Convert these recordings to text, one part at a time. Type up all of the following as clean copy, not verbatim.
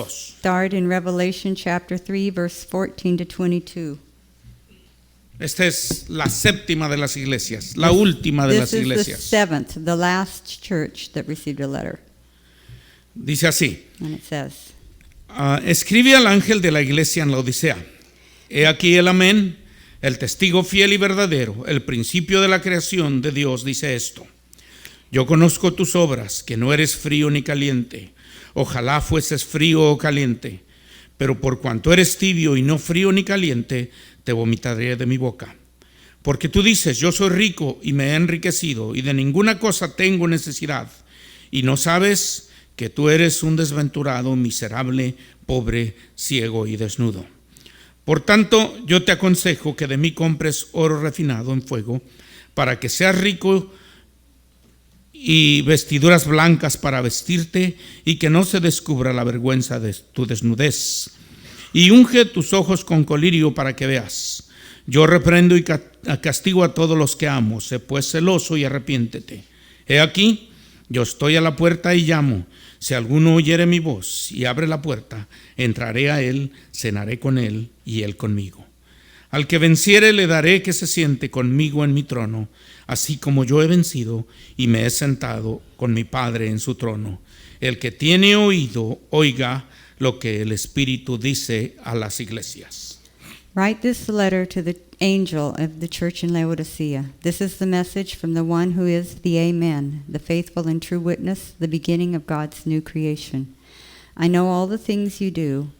Start in Revelation chapter 3, verse 14 to 22. Esta es la séptima de las iglesias, la última de las This is the iglesias. seventh, the last church that received a letter. Dice así: And it says, escribe al ángel de la iglesia en la Odisea. He aquí el amén, el testigo fiel y verdadero, el principio de la creación de Dios, dice esto: yo conozco tus obras, que no eres frío ni caliente. Ojalá fueses frío o caliente, pero por cuanto eres tibio y no frío ni caliente, te vomitaré de mi boca. Porque tú dices: yo soy rico y me he enriquecido, y de ninguna cosa tengo necesidad, y no sabes que tú eres un desventurado, miserable, pobre, ciego y desnudo. Por tanto, yo te aconsejo que de mí compres oro refinado en fuego, para que seas rico, y vestiduras blancas para vestirte, y que no se descubra la vergüenza de tu desnudez. Y unge tus ojos con colirio para que veas. Yo reprendo y castigo a todos los que amo. Sé pues celoso y arrepiéntete. He aquí, yo estoy a la puerta y llamo. Si alguno oyere mi voz y abre la puerta, entraré a él, cenaré con él y él conmigo. Al que venciere le daré que se siente conmigo en mi trono, así como yo he vencido y me he sentado con mi Padre en su trono. El que tiene oído, oiga lo que el Espíritu dice a las iglesias. write this letter to the angel of the church in Laodicea. This is the message from the one who is the Amen, the faithful and true witness, the beginning of God's new creation. I know all the things you do,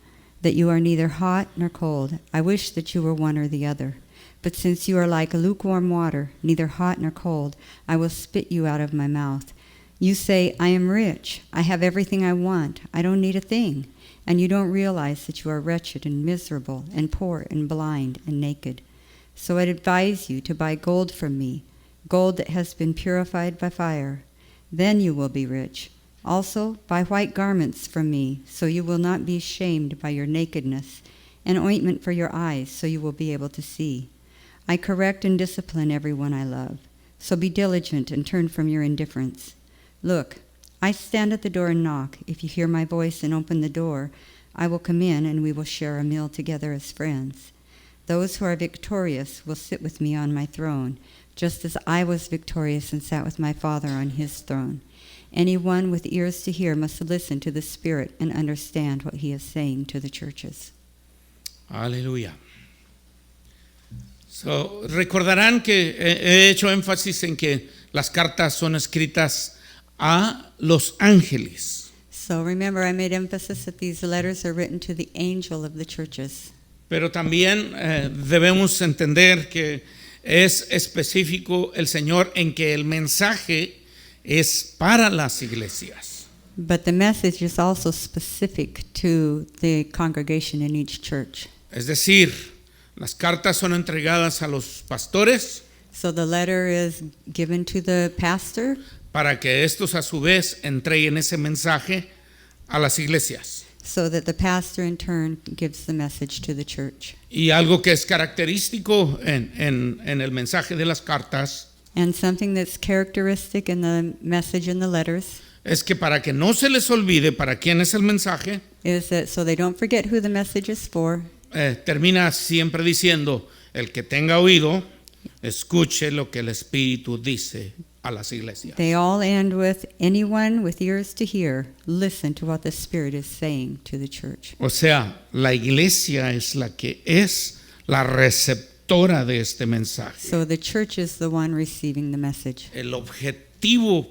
that you are neither hot nor cold. I wish that you were one or the other. But since you are like lukewarm water, neither hot nor cold, I will spit you out of my mouth. You say, I am rich, I have everything I want, I don't need a thing. And you don't realize that you are wretched and miserable and poor and blind and naked. So I'd advise you to buy gold from me, gold that has been purified by fire. Then you will be rich. Also, buy white garments from me, so you will not be shamed by your nakedness, and ointment for your eyes, so you will be able to see. I correct and discipline everyone I love. So be diligent and turn from your indifference. Look, I stand at the door and knock. If you hear my voice and open the door, I will come in and we will share a meal together as friends. Those who are victorious will sit with me on my throne, just as I was victorious and sat with my Father on his throne. Anyone with ears to hear must listen to the Spirit and understand what he is saying to the churches. Aleluya. Recordarán que he hecho énfasis en que las cartas son escritas a los ángeles. So remember, I made emphasis that these letters are written to the angel of the churches. Pero también debemos entender que es específico el Señor en que el mensaje es para las iglesias. But the message is also specific to the congregation in each church. Es decir, las cartas son entregadas a los pastores. So the letter is given to the pastor, para que estos a su vez entreguen ese mensaje a las iglesias. so that the pastor in turn gives the message to the church. Y algo que es característico en el mensaje de las cartas And something that's characteristic in the message in the letters es que para que no se les olvide para quién es el mensaje, is that so they don't forget who the message is for. Termina siempre diciendo: el que tenga oído, escuche lo que el Espíritu dice a las iglesias. They all end with, anyone with ears to hear, listen to what the Spirit is saying to the church. O sea, la iglesia es la que es la receptora de este mensaje. So the church is the one receiving the message. El objetivo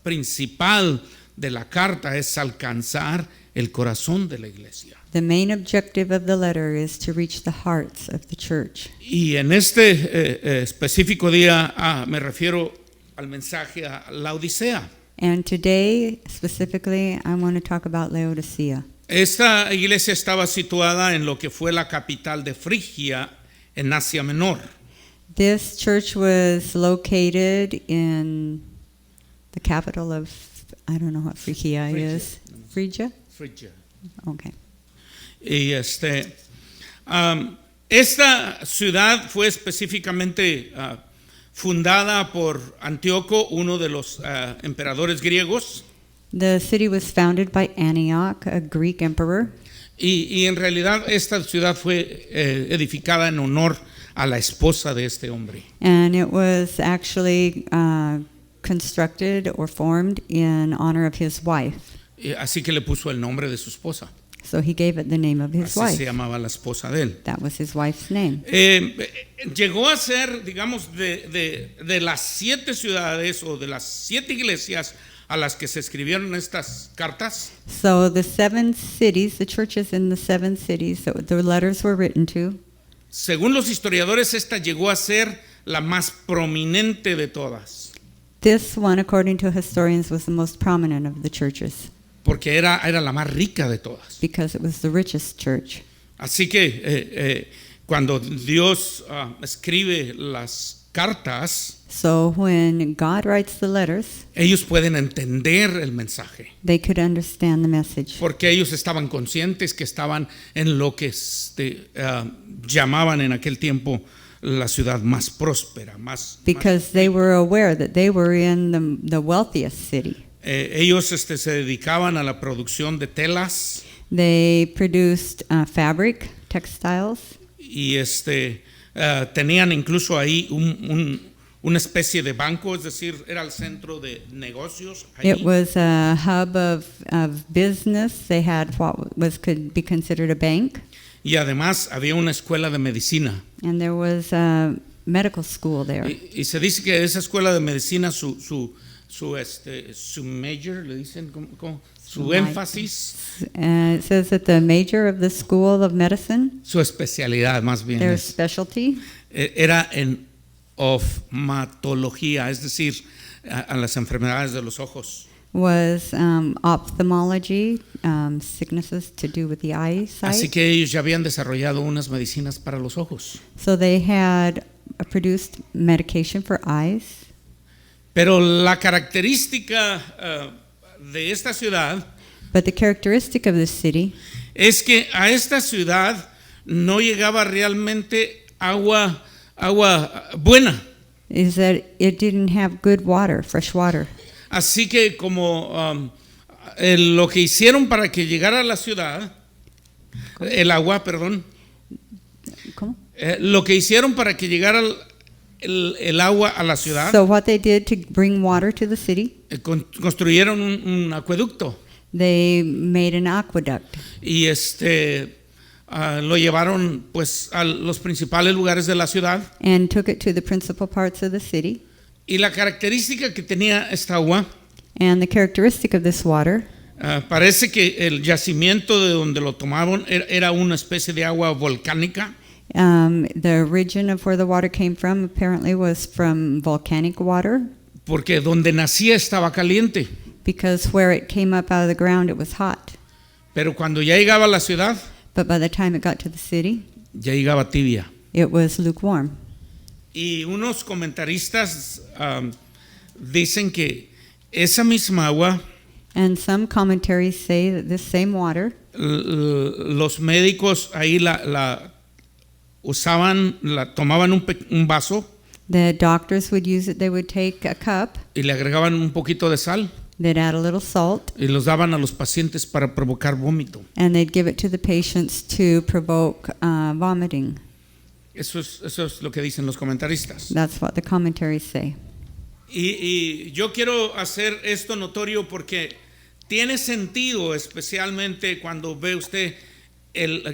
principal de la carta es alcanzar el corazón de la iglesia. The main objective of the letter is to reach the hearts of the church. Y en este específico día me refiero al mensaje a la Odisea. And today, specifically, I want to talk about Laodicea. Esta iglesia estaba situada en lo que fue la capital de Frigia, en Asia Menor. This church was located in the capital of, I don't know what Phrygia is. Phrygia? Frigia. Okay. Y esta ciudad fue específicamente fundada por Antíoco, uno de los emperadores griegos. The city was founded by Antioch, a Greek emperor, y en realidad esta ciudad fue edificada en honor a la esposa de este hombre. and it was actually constructed or formed in honor of his wife. Así que le puso el nombre de su esposa. So he gave it the name of his Así se wife. llamaba la esposa de él. That was his wife's name. Llegó a ser, digamos, de las 7 ciudades o de las 7 iglesias a las que se escribieron estas cartas, So the 7 cities, the churches in the 7 cities that the letters were written to, según los historiadores, esta llegó a ser la más prominente de todas, this one, according to historians, was the most prominent of the churches porque era la más rica de todas. because it was the richest church. Así que cuando Dios escribe las cartas, So when God writes the letters, ellos pueden entender el mensaje, they could understand the message porque ellos estaban conscientes que estaban en lo que llamaban en aquel tiempo la ciudad más próspera, because they were aware that they were in the wealthiest city. Ellos se dedicaban a la producción de telas They produced fabric, textiles, y tenían incluso ahí una especie de banco, es decir, era el centro de negocios. Ahí. It was a hub of business. They had what could be considered a bank, Y además había una escuela de medicina. and there was a medical school there. Y se dice que esa escuela de medicina, su major, le dicen, su énfasis, It says that the major of the School of Medicine, su especialidad más bien, their specialty, era en oftalmología, es decir, a las enfermedades de los ojos. was ophthalmology, sicknesses to do with the Así eyesight. que ellos ya habían desarrollado unas medicinas para los ojos. So they had produced medication for eyes. Pero la característica de esta ciudad But the characteristic of this city es que a esta ciudad no llegaba realmente agua buena. is that it didn't have good water, fresh water. Así que como lo que hicieron para que llegara a la ciudad, el agua, perdón, ¿Cómo? lo que hicieron para que llegara el agua a la ciudad, So what they did to bring water to the city, construyeron un acueducto they made an aqueduct. y lo llevaron pues a los principales lugares de la ciudad. And took it to the principal parts of the city. Y la característica que tenía esta agua, And the characteristic of this water, parece que el yacimiento de donde lo tomaban era una especie de agua volcánica. the region of where the water came from apparently was from volcanic water, Porque donde nacía estaba caliente, because where it came up out of the ground it was hot. pero cuando ya llegaba a la ciudad, But by the time it got to the city, ya llegaba tibia. it was lukewarm. Y unos comentaristas dicen que esa misma agua, And some commentaries say that this same water, los médicos ahí la usaban, la tomaban un vaso the doctors would use it, they would take a cup, y le agregaban un poquito de sal they'd add a little salt, y los daban a los pacientes para provocar vómito. and they'd give it to the patients to provoke vomiting. Eso es lo que dicen los comentaristas. That's what the commentaries say. Y yo quiero hacer esto notorio porque tiene sentido, especialmente cuando ve usted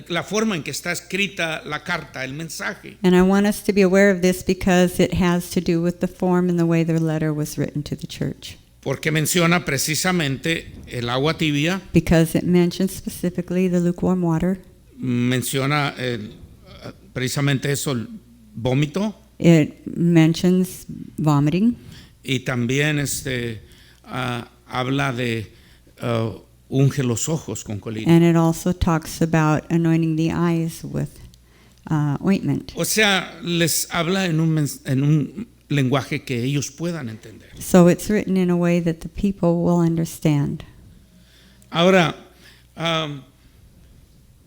la forma en que está escrita la carta, el mensaje. And I want us to be aware of this because it has to do with the form and the way the letter was written to the church. Porque menciona precisamente el agua tibia, Because it mentions specifically the lukewarm water. menciona precisamente eso, el vómito, It mentions vomiting. y también habla de unge los ojos con colina. And it also talks about anointing the eyes with ointment. O sea, les habla en un lenguaje que ellos puedan entender. So it's written in a way that the people will understand. Ahora,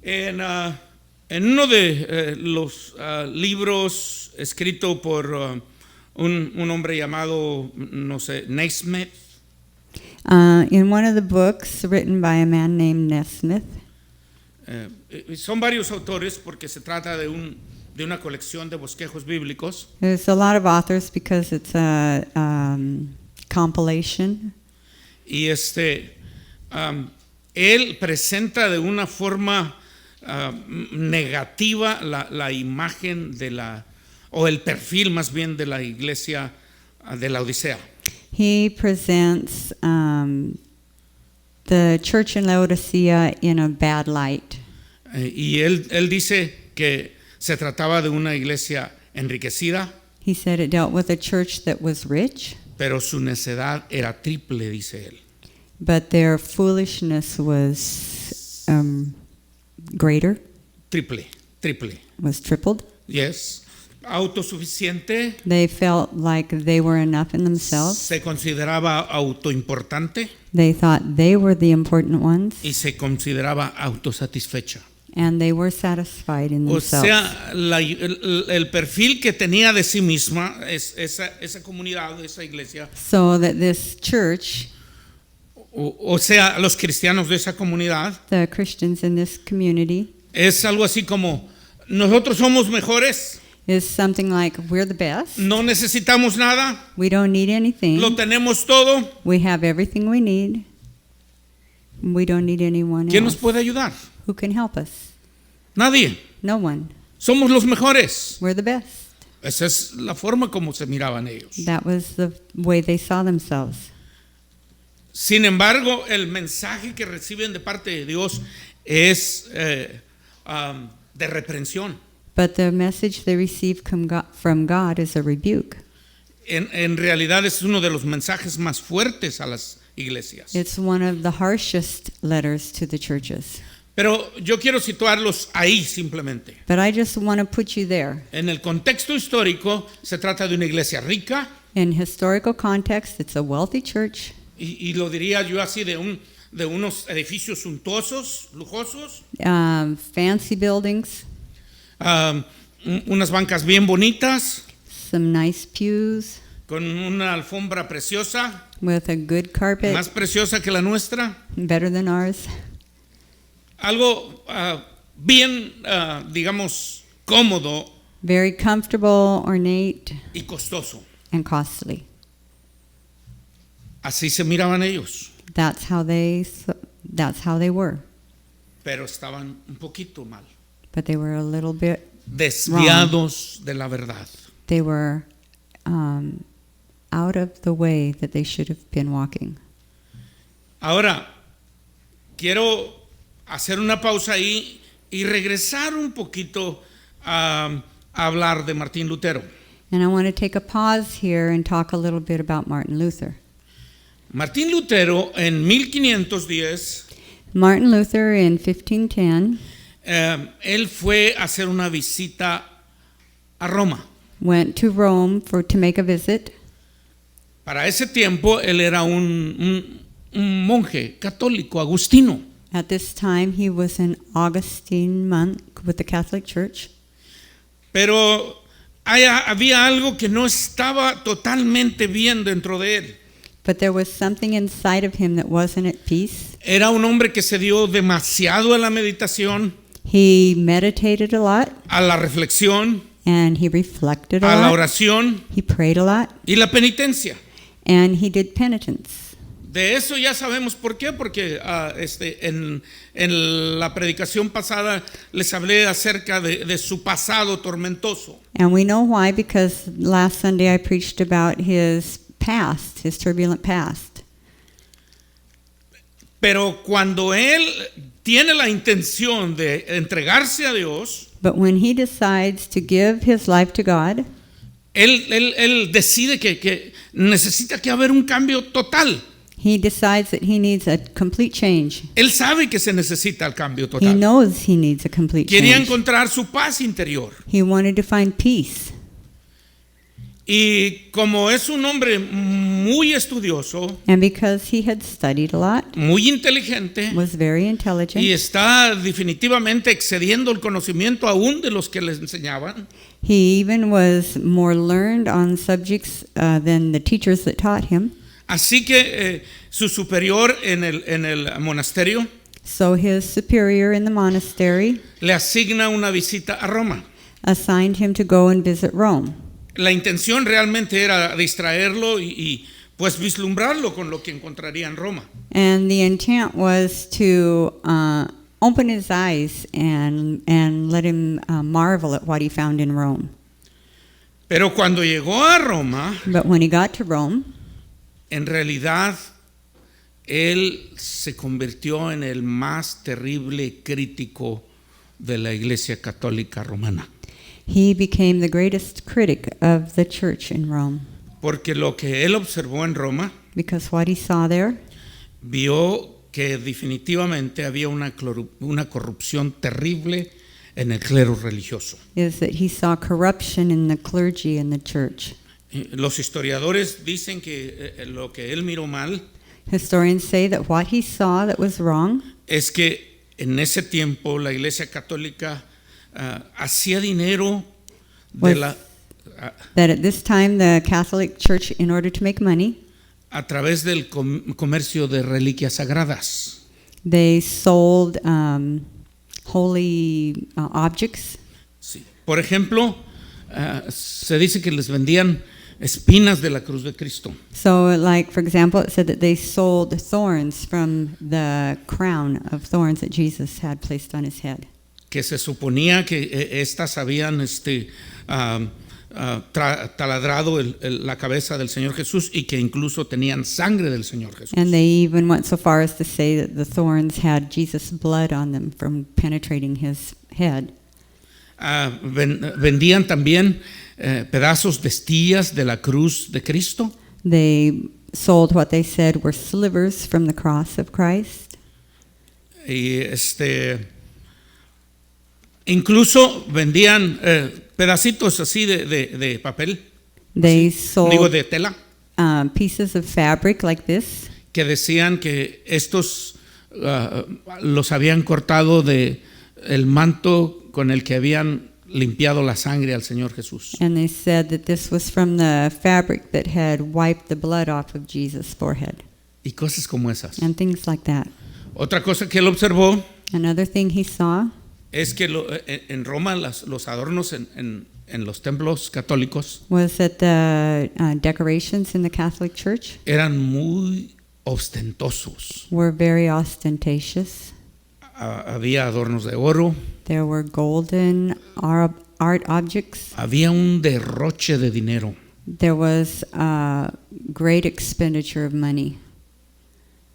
en uno de los libros escrito por un hombre llamado, no sé, Naismith, In one of the books written by a man named Nesmith, Son varios autores porque se trata de una colección de bosquejos bíblicos. there's a lot of authors because it's a compilation. Y él presenta de una forma negativa la imagen o el perfil más bien de la iglesia de la Odisea. He presents the church in Laodicea in a bad light. Y él dice que se trataba de una iglesia enriquecida, He said it dealt with a church that was rich, pero su necedad era triple, dice él. but their foolishness was greater, Triple. was tripled. Yes. Autosuficiente, They felt like they were enough in themselves. se consideraba autoimportante They thought they were the important ones, y se consideraba autosatisfecha. and they were satisfied in O themselves. sea, el perfil que tenía de sí misma esa comunidad, esa iglesia, So that this church, o sea, los cristianos de esa comunidad, the Christians in this community, es algo así como: nosotros somos mejores, is something like, we're the best, no necesitamos nada, we don't need anything, lo tenemos todo. we have everything we need, we don't need anyone ¿Quién nos else. puede ayudar? Who can help us? Nadie. No one. Somos los mejores. We're the best. Esa es la forma como se miraban ellos. That was the way they saw themselves. Sin embargo, el mensaje que reciben de parte de Dios es de reprensión. But the message they received from God is a rebuke. En realidad es uno de los mensajes más fuertes a las iglesias. It's one of the harshest letters to the churches. Pero yo quiero situarlos ahí simplemente. But I just want to put you there. En el contexto histórico se trata de una iglesia rica, In historical context, it's a wealthy church, y lo diría yo así, de unos edificios suntuosos, lujosos, fancy buildings, unas bancas bien bonitas, some nice pews con una alfombra preciosa, with a good carpet, más preciosa que la nuestra. better than ours. Algo bien, digamos, cómodo Very comfortable, ornate, y costoso. and costly. Así se miraban ellos, That's how they were. pero estaban un poquito mal, But they were a little bit, desviados de la verdad. they were out of the way that they should have been walking. Ahora, quiero hacer una pausa ahí y regresar un poquito a hablar de Martín Lutero. And I want to take a pause here and talk a little bit about Martin Luther. Martín Lutero en 1510, Martin Luther in 1510 él fue a hacer una visita a Roma. went to Rome to make a visit. Para ese tiempo él era un monje católico agustino. At this time, he was an Augustine monk with the Catholic Church. Pero había algo que no estaba totalmente bien dentro de él. But there was something inside of him that wasn't at peace. Era un hombre que se dio demasiado a la meditación, He meditated a lot, a la reflexión, and he reflected a a la lot. oración He prayed a lot, y la penitencia. and he did penitence. De eso ya sabemos por qué, porque en la predicación pasada les hablé acerca de su pasado tormentoso. And we know why, because last Sunday I preached about his past, his turbulent past. Pero cuando él tiene la intención de entregarse a Dios, But when he decides to give his life to God, él decide que necesita que haber un cambio total. he decides that he needs a complete change. Él sabe que se necesita el cambio He total. knows he needs a complete Quería change. encontrar su paz interior. He wanted to find peace. Y como es un hombre muy estudioso, And because he had studied a lot, muy inteligente, was very y intelligent, está definitivamente excediendo el conocimiento aún de los que le enseñaban, he even was more learned on subjects than the teachers that taught him. Así que su superior en el monasterio So his superior in the monastery le asigna una visita a Roma. assigned him to go and visit Rome. La intención realmente era distraerlo y pues vislumbrarlo con lo que encontraría en Roma. And the intent was to open his eyes and let him marvel at what he found in Rome. Pero cuando llegó a Roma, But when he got to Rome, en realidad él se convirtió en el más terrible crítico de la Iglesia Católica Romana. he became the greatest critic of the church in Rome. Porque lo que él observó en Roma, Because what he saw there vio que definitivamente había una corrupción terrible en el clero religioso. is that he saw corruption in the clergy in the church. Los historiadores dicen que lo que él miró mal Historians say that what he saw that was wrong es que en ese tiempo la Iglesia Católica hacía dinero de was that at this time the Catholic Church, in order to make money, a través del comercio de reliquias sagradas. they sold holy objects. Sí. Por ejemplo, se dice que les vendían espinas de la cruz de Cristo. So, like, for example, it said that they sold thorns from the crown of thorns that Jesus had placed on his head. Que se suponía que estas habían taladrado la cabeza del Señor Jesús y que incluso tenían sangre del Señor Jesús. And they even went so far as to say that the thorns had Jesus' blood on them from penetrating his head. Vendían también pedazos de estillas de la cruz de Cristo. They sold what they said were slivers from the cross of Christ. Y incluso vendían pedacitos así de papel, They digo sold de tela, pieces of fabric like this que decían que estos los habían cortado de el manto con el que habían limpiado la sangre al Señor Jesús. and they said that this was from the fabric that had wiped the blood off of Jesus' forehead Y cosas como esas. and things like that. Otra cosa que él observó Another thing he saw es que en Roma los adornos en los templos católicos was that the decorations in the Catholic Church eran muy ostentosos. were very ostentatious. Había adornos de oro, There were golden art objects. había un derroche de dinero. There was a great expenditure of money.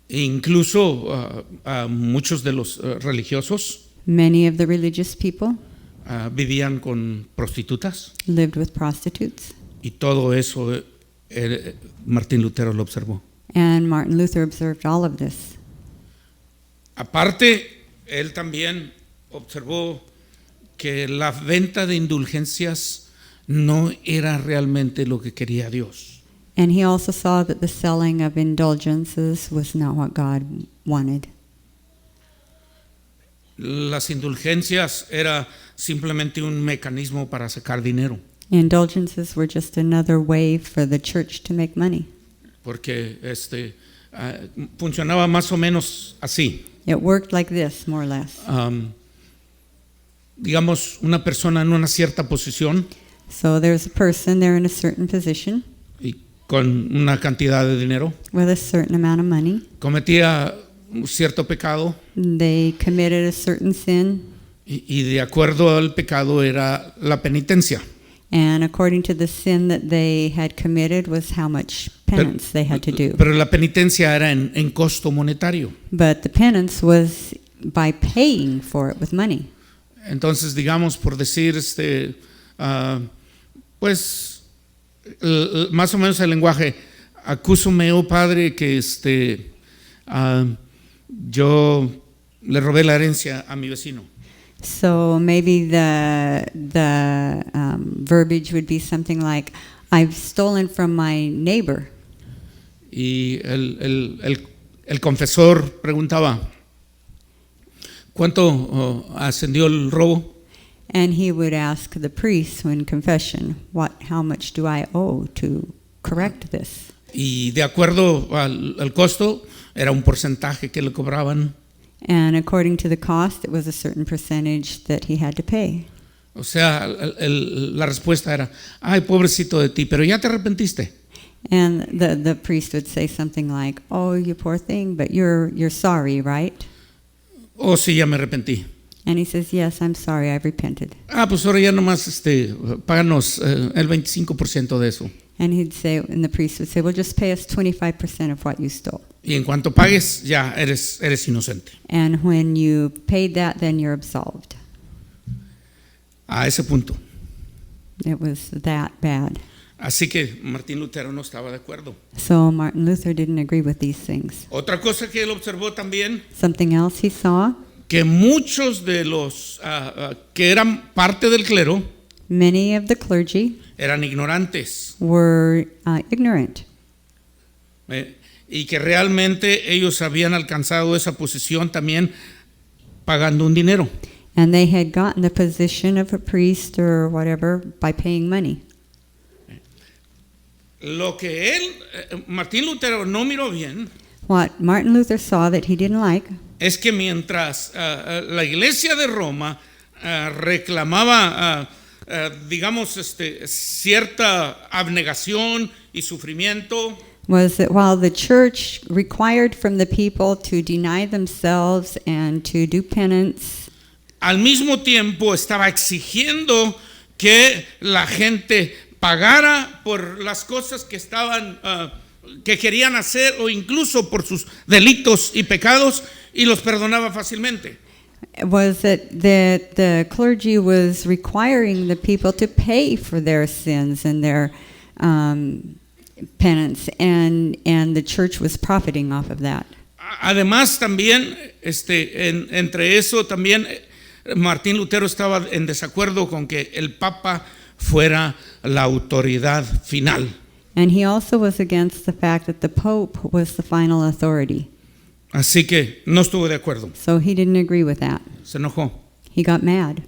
E incluso muchos de los religiosos Many of the religious people vivían con prostitutas lived with prostitutes, y todo eso Martín Lutero lo observó. and Martin Luther observed all of this. Aparte, él también observó que la venta de indulgencias no era realmente lo que quería Dios. And he also saw that the selling of indulgences was not what God wanted. Las indulgencias era simplemente un mecanismo para sacar dinero, Indulgences were just another way for the church to make money. porque funcionaba más o menos así. It worked like this, more or less. Digamos, una persona en una cierta posición So there's a person, they're in a certain position y con una cantidad de dinero, with a certain amount of money. cometía un cierto pecado They committed a certain sin, y de acuerdo al pecado era la penitencia. and according to the sin that they had committed was how much penance they had to do. Pero la penitencia era en costo monetario. But the penance was by paying for it with money. Entonces, digamos, por decir, pues, más o menos el lenguaje, acúsame, oh Padre, que yo le robé la herencia a mi vecino. So maybe the verbiage would be something like, I've stolen from my neighbor. Y el confesor preguntaba, ¿cuánto ascendió el robo? And he would ask the priest in confession, how much do I owe to correct this? Y de acuerdo al costo, era un porcentaje que le cobraban. And according to the cost, it was a certain percentage that he had to pay. O sea, la respuesta era, ay, pobrecito de ti, pero ya te arrepentiste. And the priest would say something like, "Oh, you poor thing, but you're sorry, right?" Oh, sí, ya me arrepentí. And he says, "Yes, I'm sorry, I've repented." Ah, pues ahora ya nomás páganos el 25% de eso. And the priest would say, "Well, just pay us 25% of what you stole. Y en cuanto pagues, ya eres inocente. And when you paid that, then you're absolved." A ese punto. It was that bad. Así que Martín Lutero no estaba de acuerdo. So Martin Luther didn't agree with these things. Otra cosa que él observó también, Something else he saw, que muchos de los que eran parte del clero many of the clergy eran ignorantes. were ignorant. Y que realmente ellos habían alcanzado esa posición también pagando un dinero. And they had gotten the position of a priest or whatever by paying money. Lo que Martín Lutero no miró bien, What Martin Luther saw that he didn't like es que mientras la iglesia de Roma reclamaba, digamos, cierta abnegación y sufrimiento, was that while the church required from the people to deny themselves and to do penance, al mismo tiempo estaba exigiendo que la gente pagara por las cosas que estaban que querían hacer o incluso por sus delitos y pecados, y los perdonaba fácilmente. was that the clergy was requiring the people to pay for their sins and their penance, and the church was profiting off of that. Además también entre eso también Martín Lutero estaba en desacuerdo con que el Papa fuera la autoridad final. And he also was against the fact that the Pope was the final authority. Así que no estuvo de acuerdo. So he didn't agree with that. Se enojó. He got mad.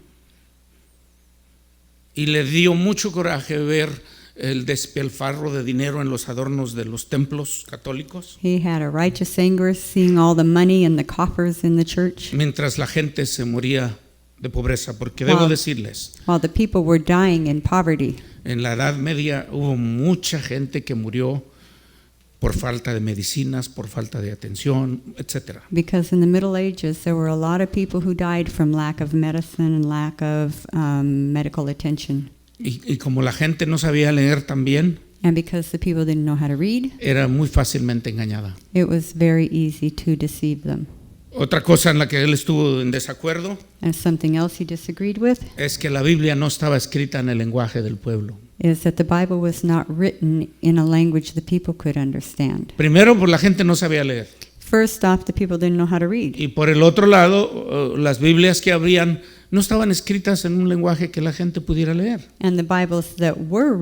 Y le dio mucho coraje ver el despilfarro de dinero en los adornos de los templos católicos, He had a righteous anger seeing all the money in the coffers in the church mientras la gente se moría de pobreza. Porque debo Wow. decirles, while the people were dying in poverty. en la Edad Media hubo mucha gente que murió por falta de medicinas, por falta de atención, etcétera. Because in the Middle Ages, there were a lot of people who died from lack of medicine and lack of medical attention. Y como la gente no sabía leer también, And because the people didn't know how to read, era muy fácilmente engañada. it was very easy to deceive them. Otra cosa en la que él estuvo en desacuerdo And something else he disagreed with es que la Biblia no estaba escrita en el lenguaje del pueblo. is that the Bible was not written in a language the people could understand. Primero, pues la gente no sabía leer. First off, the people didn't know how to read. Y por el otro lado, las Biblias que habrían no estaban escritas en un lenguaje que la gente pudiera leer. And the Bibles that were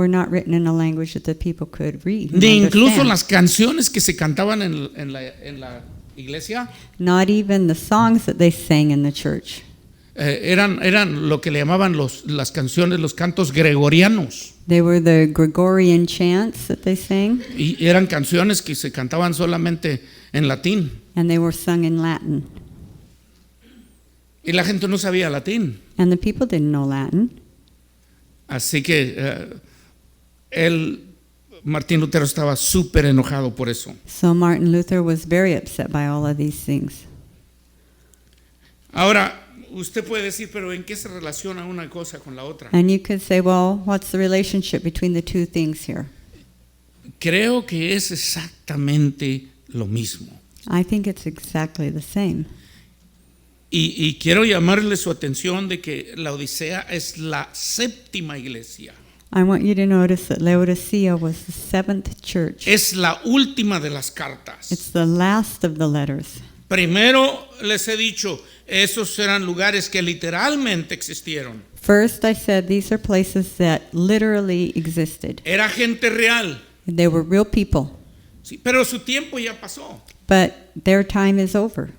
not written in a language that the people could read. and Ni incluso understand. las canciones que se cantaban en la iglesia Not even the songs that they sang in the church. eran lo que le llamaban las canciones, los cantos gregorianos. They were the Gregorian chants that they sang, Y eran canciones que se cantaban solamente en latín. and they were sung in Latin. Y la gente no sabía latín. And the people didn't know Latin. Así que Martín Lutero estaba súper enojado por eso. So Martin Luther was very upset by all of these things. Ahora, usted puede decir, pero ¿en qué se relaciona una cosa con la otra? And you could say, well, what's the relationship between the two things here? Creo que es exactamente lo mismo. I think it's exactly the same. Y quiero llamarle su atención de que la Odisea es la séptima iglesia. I want you to notice that Laodicea was the seventh church. Es la última de las cartas. It's the last of the letters. Primero les he dicho, esos eran lugares que literalmente existieron. First, I said these are places that literally existed. Era gente real. They were real people, Sí, pero su tiempo ya pasó. but their time is over.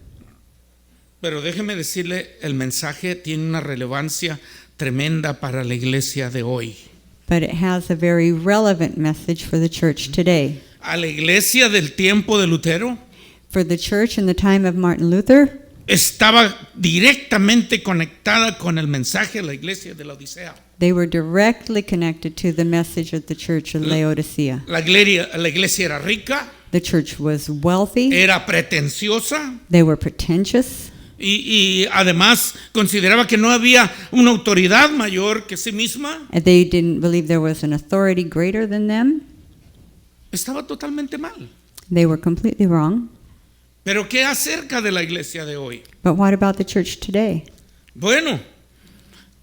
Pero déjeme decirle, el mensaje tiene una relevancia tremenda para la iglesia de hoy. But it has a very relevant message for the church today. A la iglesia del tiempo de Lutero For the church in the time of Martin Luther, estaba directamente conectada con el mensaje de la iglesia de la Odisea. they were directly connected to the message of the church of Laodicea. La iglesia era rica, The church was wealthy, era pretenciosa they were pretentious, y además consideraba que no había una autoridad mayor que sí misma. and they didn't believe there was an authority greater than them. Estaba totalmente mal. They were completely wrong. Pero ¿qué acerca de la iglesia de hoy? But what about the church today? Bueno,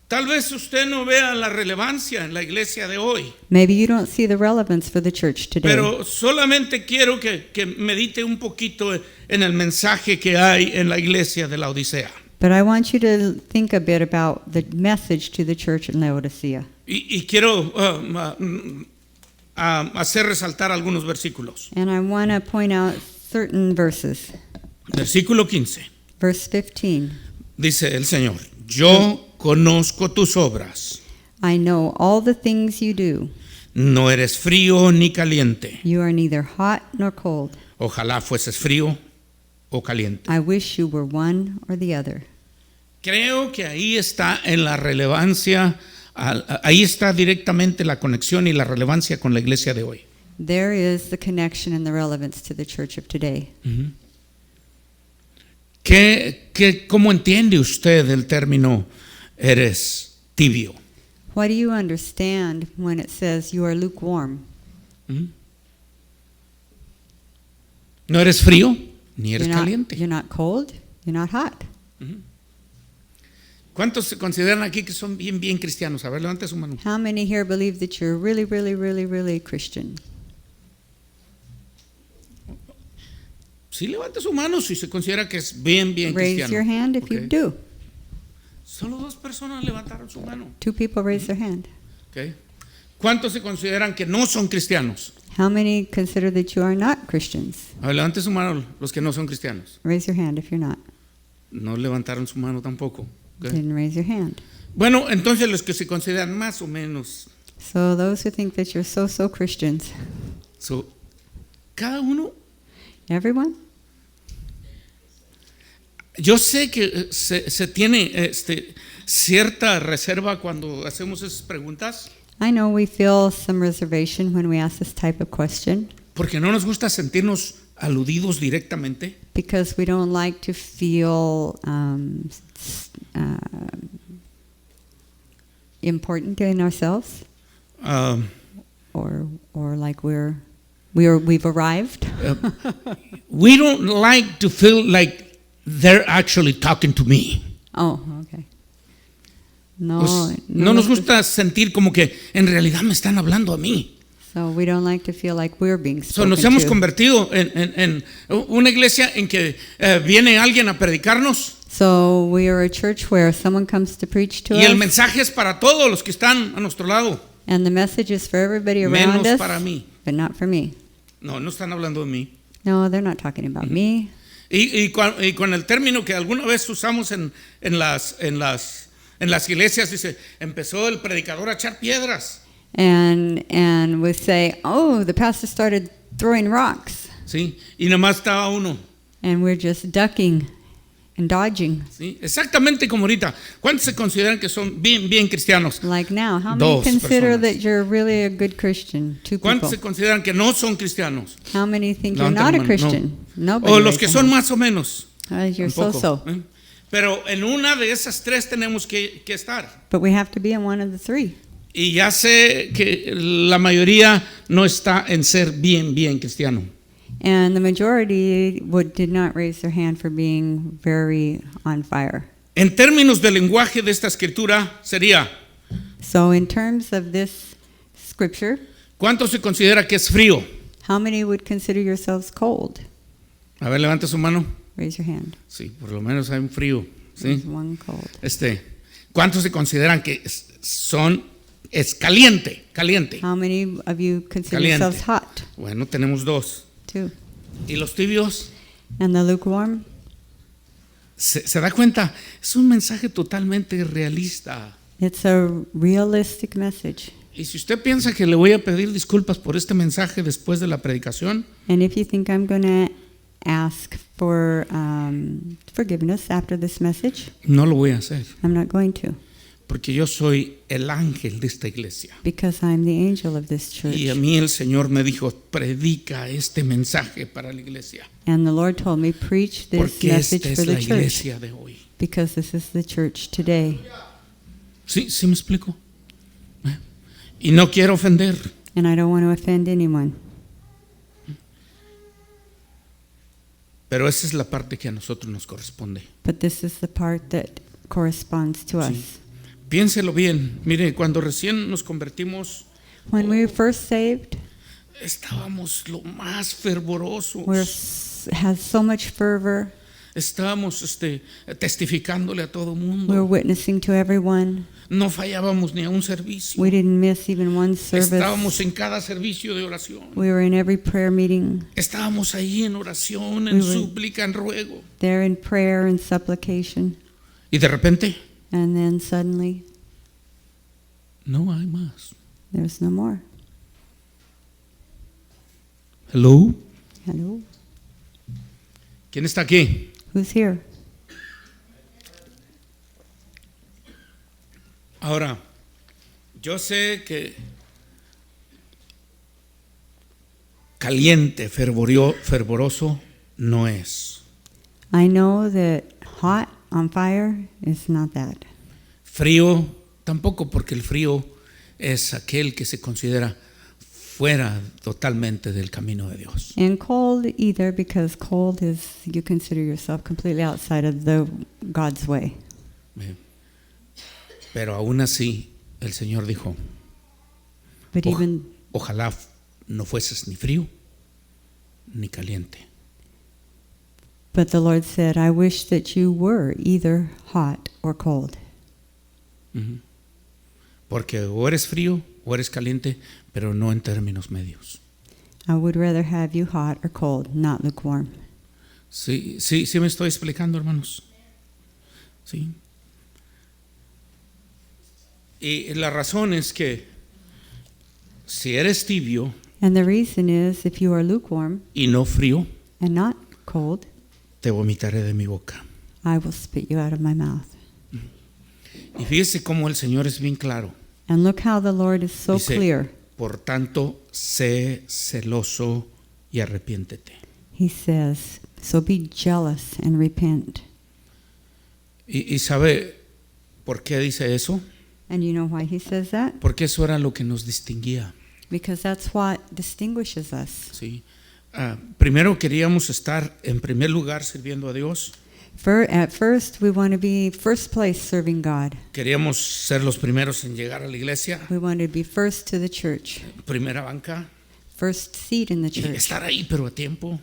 tal vez usted no vea la relevancia en la iglesia de hoy, Maybe you don't see the relevance for the church today. pero solamente quiero que medite un poquito en el mensaje que hay en la iglesia de la Odisea. But I want you to think a bit about the message to the church in Laodicea. Y quiero hacer resaltar algunos versículos. And I want to point out certain verses. Versículo 15. Verse 15. Dice el Señor, yo conozco tus obras. I know all the things you do. No eres frío ni caliente. You are neither hot nor cold. Ojalá fueses frío o caliente. I wish you were one or the other. Creo que ahí está en la relevancia, ahí está directamente la conexión y la relevancia con la iglesia de hoy. There is the connection and the relevance to the church of today. ¿Cómo entiende usted el término eres tibio? What do you understand when it says you are lukewarm? No eres frío ni eres You're not, caliente. you're not cold, you're not hot. ¿Cuántos se consideran aquí que son bien cristianos? A ver, levante su mano. How many here believe that you're really Christian? Sí, levante su mano si se considera que es bien Raise cristiano. your hand if Okay. you do. Solo 2 personas levantaron su mano. 2 people raise their hand. Okay. ¿Cuántos se consideran que no son cristianos? How many consider that you are not Christians? A ver, levante su mano los que no son cristianos. Raise your hand if you're not. No levantaron su mano tampoco. Okay. Didn't raise your hand. Bueno, entonces los que se consideran más o menos, So those who think that you're so Christians, cada uno, everyone? yo sé que se tiene cierta reserva cuando hacemos esas preguntas, I know we feel some reservation when we ask this type of question porque no nos gusta sentirnos aludidos directamente. because we don't like to feel important in ourselves or like we've arrived. We don't like to feel like they're actually talking to me. Oh, okay. No, Pues, no nos gusta sentir como que en realidad me están hablando a mí. So we don't like to feel like we're being So, spoken nos hemos to. convertido en una iglesia en que viene alguien a predicarnos So we are a church where someone comes to preach to y el us, mensaje es para todos los que están a nuestro lado, and the message is for everybody around menos us, para mí. but not for me. No están hablando de mí. No, they're not talking about me. Y con el término que alguna vez usamos en las iglesias, dice, empezó el predicador a echar piedras. And we say, oh, the pastor started throwing rocks, ¿Sí? Y nomás estaba uno. and we're just ducking and dodging. ¿Sí? Exactamente como ahorita. ¿Cuántos se consideran que son bien cristianos? Like now, how many Dos consider personas. that you're really a good Christian? 2 ¿Cuántos people. se consideran que no son cristianos? How many think you're Levanta not la a mano. Christian? Nobody. O los raised que their son hand. más o menos. You're Tampoco, so. ¿eh? Pero en una de esas 3 tenemos que estar. But we have to be in one of the 3. Y ya sé que la mayoría no está en ser bien cristiano. And the majority did not raise their hand for being very on fire. En términos del lenguaje de esta escritura sería, So in terms of this scripture, ¿cuánto se considera que es frío? how many would consider yourselves cold? A ver, levante su mano. Raise your hand. Sí, por lo menos hay un frío. There's ¿Sí? one cold. ¿Cuántos se consideran que es caliente? How many of you consider Caliente. yourselves hot? Bueno, tenemos 2. 2. ¿Y los tibios? And the lukewarm? ¿Se da cuenta? Es un mensaje totalmente realista. It's a realistic message. Y si usted piensa que le voy a pedir disculpas por este mensaje después de la predicación, And if you think I'm going to ask for forgiveness after this message, no lo voy a hacer, I'm not going to, porque yo soy el ángel de esta iglesia. because I'm the angel of this church. Y a mí el Señor me dijo, predica este mensaje para la iglesia, And the Lord told me, preach this porque message esta for es the la church, iglesia de hoy. because this is the church today. ¿Sí me explico? Y no quiero ofender, And I don't want to offend anyone. pero esa es la parte que a nosotros nos corresponde. But this is the part that corresponds to Sí. us. Piénselo bien. Mire, cuando recién nos convertimos, When we were first saved, estábamos lo más fervorosos. had so much fervor. Estábamos testificándole a todo We were mundo. witnessing to everyone. No fallábamos ni a un servicio. We didn't miss even one service. Estábamos en cada servicio de oración. We were in every prayer meeting, Estábamos ahí en oración, en We were- súplica, en ruego. there in prayer and supplication. Y de repente, And then suddenly, no hay más. there's no more. Hello. Hello? ¿Quién está aquí? Who's here? Ahora, yo sé que caliente, fervoroso no es. I know that hot on fire is not that. Frío tampoco, porque el frío es aquel que se considera fuera totalmente del camino de Dios. And cold either, because cold is, you consider yourself completely outside of the God's way. Pero aún así, el Señor dijo, But even ojalá no fueses ni frío ni caliente. but the Lord said, I wish that you were either hot or cold. Ujú. Porque o eres frío o eres caliente, pero no en términos medios. I would rather have you hot or cold, not lukewarm. Sí me estoy explicando, hermanos. Sí. Y la razón es que si eres tibio And the reason is, if you are lukewarm y no frío, and not cold, te vomitaré de mi boca. I will spit you out of my mouth. Y fíjese cómo el Señor es bien claro. And look how the Lord is so Dice, clear. por tanto, sé celoso y arrepiéntete. He says, so be jealous and repent. ¿Y sabe por qué dice eso? And you know why he says that? Porque eso era lo que nos distinguía. Because that's what distinguishes us. ¿Sí? Primero queríamos estar en primer lugar sirviendo a Dios. At first, we want to be first place serving God. Queríamos ser los primeros en llegar a la iglesia, We want to be first to the church, primera banca, first seat in the y church. estar ahí pero a tiempo.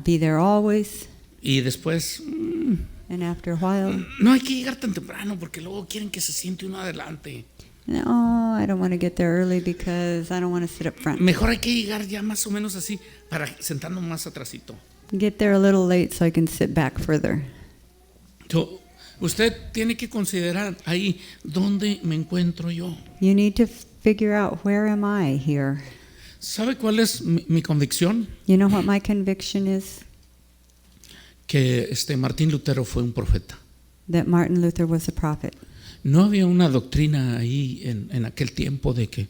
Be there always. Y después, And after a while, no hay que llegar tan temprano porque luego quieren que se siente uno adelante. no, I don't want to get there early because I don't want to sit up front. Mejor hay que llegar ya más o menos así para sentarnos más atrasito. Get there a little late so I can sit back further. Usted tiene que considerar ahí dónde me encuentro yo. You need to figure out, where am I here? ¿Sabe cuál es mi convicción? You know what my conviction is? Que Martín Lutero fue un profeta. That Martin Luther was a prophet. No había una doctrina ahí en aquel tiempo de que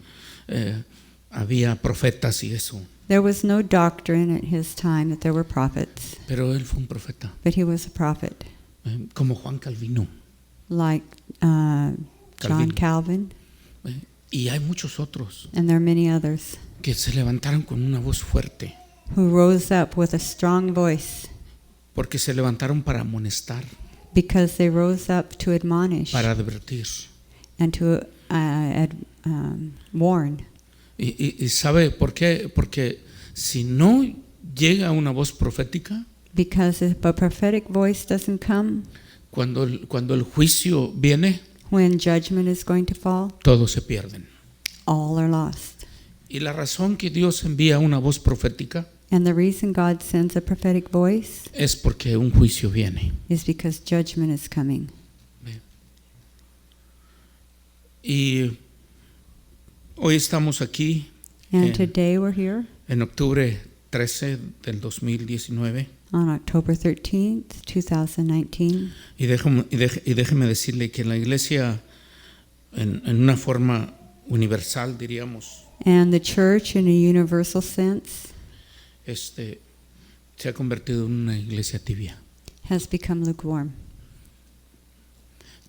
había profetas y eso, There was no doctrine at his time that there were prophets, pero él fue un profeta, but he was a prophet, como Juan Calvino. like John Calvin, Y hay muchos otros and there are many others que se levantaron con una voz fuerte, who rose up with a strong voice porque se levantaron para amonestar, because they rose up to admonish para advertir. and to warn. ¿Y sabe por qué? Porque si no llega una voz profética, Because if a prophetic voice doesn't come, cuando el juicio viene, when judgment is going to fall, todos se pierden. all are lost. Y la razón que Dios envía una voz profética And the reason God sends a prophetic voice es porque un juicio viene. is because judgment is coming. Y Hoy estamos aquí And en, today we're here en octubre 13 del 2019 on October 13th, 2019. y déjeme decirle que la iglesia en una forma universal, diríamos, And the church, in a universal sense, se ha convertido en una iglesia tibia. has become lukewarm.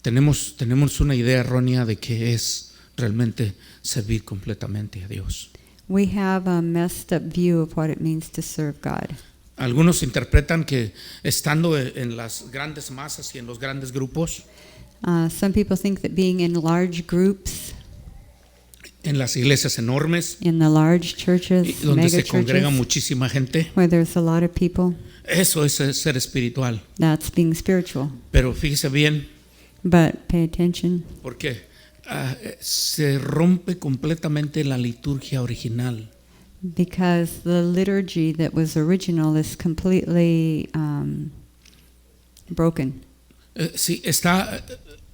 Tenemos una idea errónea de qué es realmente servir completamente a Dios. We have a messed up view of what it means to serve God. Algunos interpretan que estando en las grandes masas y en los grandes grupos, Some people think that being in large groups, en las iglesias enormes, in the large churches, y donde mega se congrega churches, muchísima gente, where there's a lot of people, eso es ser espiritual. that's being spiritual. Pero fíjese bien, But pay attention, porque se rompe completamente la liturgia original. because the liturgy that was original is completely broken. Sí,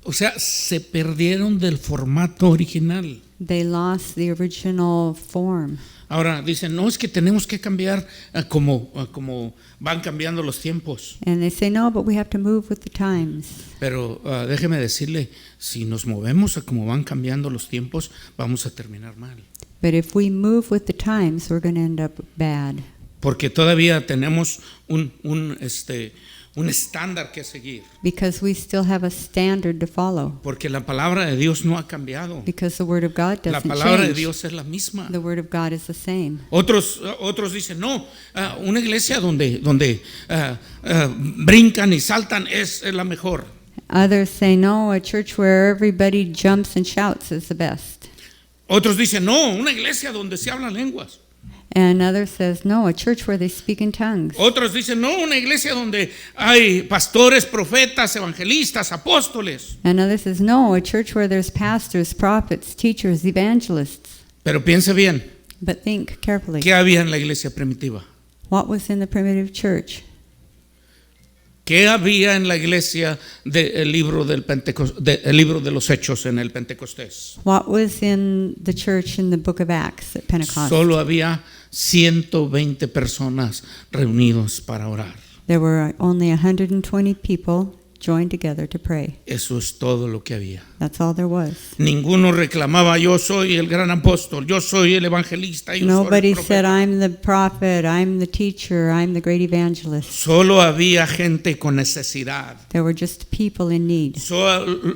o sea, se perdieron del formato original. They lost the original form. Ahora dicen, no, es que tenemos que cambiar como van cambiando los tiempos. And they say, no, but we have to move with the times. Pero déjeme decirle, si nos movemos a como van cambiando los tiempos, vamos a terminar mal. But if we move with the times, we're going to end up bad. Porque todavía tenemos un estándar que seguir. Because we still have a standard to follow. Porque la palabra de Dios no ha cambiado. Because the Word of God La doesn't palabra de change. Dios es la misma. The Word of God is the same. Otros dicen, no, una iglesia donde brincan y saltan es la mejor. Others say, no, a church where everybody jumps and shouts is the best. Otros dicen, no, una iglesia donde se hablan lenguas. And others says, no, a church where they speak in tongues. Otros dicen, no, una iglesia donde hay pastores, profetas, evangelistas, apóstoles. And others says, no, a church where there's pastors, prophets, teachers, evangelists. Pero piense bien, But think carefully. ¿qué había en la iglesia primitiva? What was in the primitive church? ¿Qué había en la iglesia del libro el libro de los Hechos en el Pentecostés? What was in the church in the book of Acts at Pentecost? Solo había 120 personas reunidos para orar. There were only 120 people joined together to pray. Eso es todo lo que había. That's all there was. Ninguno reclamaba, yo soy el gran apóstol, yo soy el evangelista, yo soy Nobody el said, profeta. I'm the prophet, I'm the teacher, I'm the great evangelist. Solo había gente con necesidad. There were just people in need.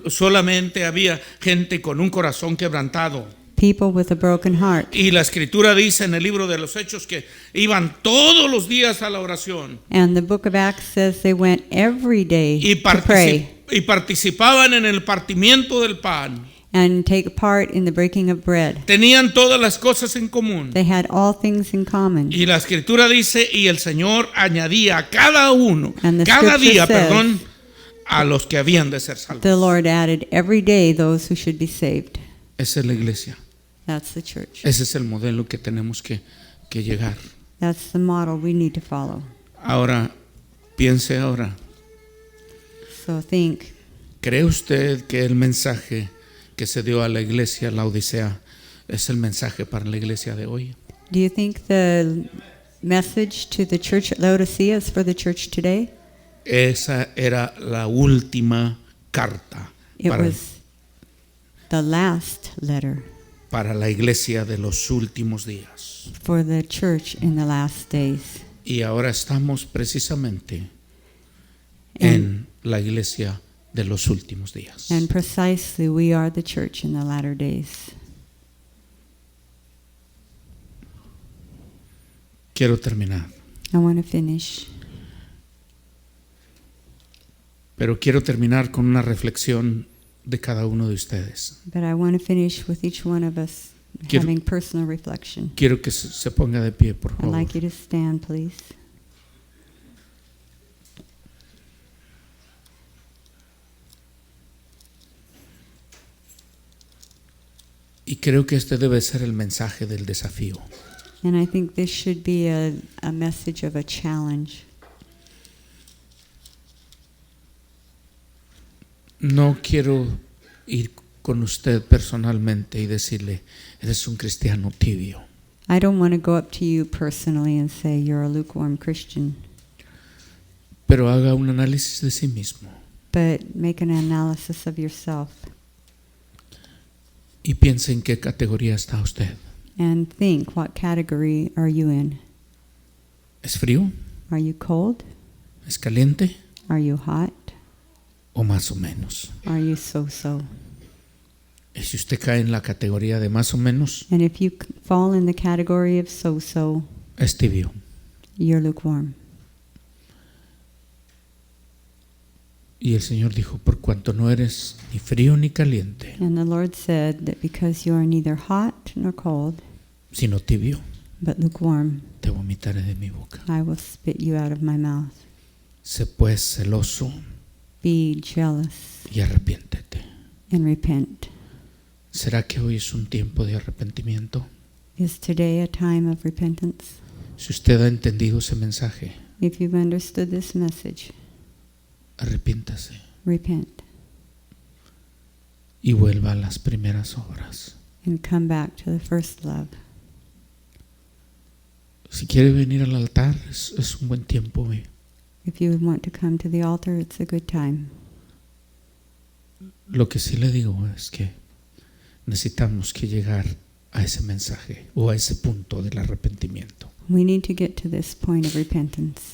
Solamente había gente con un corazón quebrantado. People with a broken heart. Y la escritura dice en el libro de los Hechos que iban todos los días a la oración And the book of Acts says they went every day y, to pray participaban en el partimiento del pan. and take part in the breaking of bread. Tenían todas las cosas en común. They had all things in common. Y la escritura dice, y el Señor añadía a cada uno, And the cada scripture día, says, perdón, a los que habían de ser salvos. The Lord added every day those who should be saved. Esa es la iglesia. That's the church. Ese es el modelo que tenemos que llegar. That's the model we need to follow. Ahora, piense ahora, So think, ¿cree usted que el mensaje que se dio a la iglesia Laodicea es el mensaje para la iglesia de hoy? do you think the message to the church at Laodicea is for the church today? Esa era la última carta It was the last letter para la iglesia de los últimos días. for the church in the last days. Y ahora estamos precisamente And, en la iglesia de los últimos días. and precisely we are the church in the latter days. Quiero terminar, I want to finish, pero quiero terminar con una reflexión de cada uno de ustedes. but I want to finish with each one of us Quiero- having personal reflection. Quiero que se ponga de pie, por I'd favor. like you to stand, please. Y creo que este debe ser el mensaje del desafío. And I think this should be a message of a challenge. No quiero ir con usted personalmente y decirle, eres un cristiano tibio. I don't want to go up to you personally and say you're a lukewarm Christian, Pero haga un análisis de sí mismo but make an analysis of yourself y piense en qué categoría está usted. and think, what category are you in? ¿Es frío? Are you cold? ¿Es caliente? Are you hot? ¿O más o menos? Are you so-so? Y si usted cae en la categoría de más o menos, And if you fall in the category of so-so, es tibio. you're lukewarm. Y el Señor dijo, por cuanto no eres ni frío ni caliente, And the Lord said that because you are neither hot nor cold, sino tibio, but lukewarm, te vomitaré de mi boca. I will spit you out of my mouth. Sé pues celoso Be jealous y arrepiéntete. and repent. ¿Será que hoy es un tiempo de arrepentimiento? Is today a time of repentance? Si usted ha entendido ese mensaje, If you've understood this message, arrepiéntase repent y vuelva a las primeras obras. and come back to the first love. Si quiere venir al altar, es un buen tiempo hoy. If you want to come to the altar, it's a good time. Lo que sí le digo es que necesitamos que llegar a ese mensaje o a ese punto del arrepentimiento. We need to get to this point of repentance.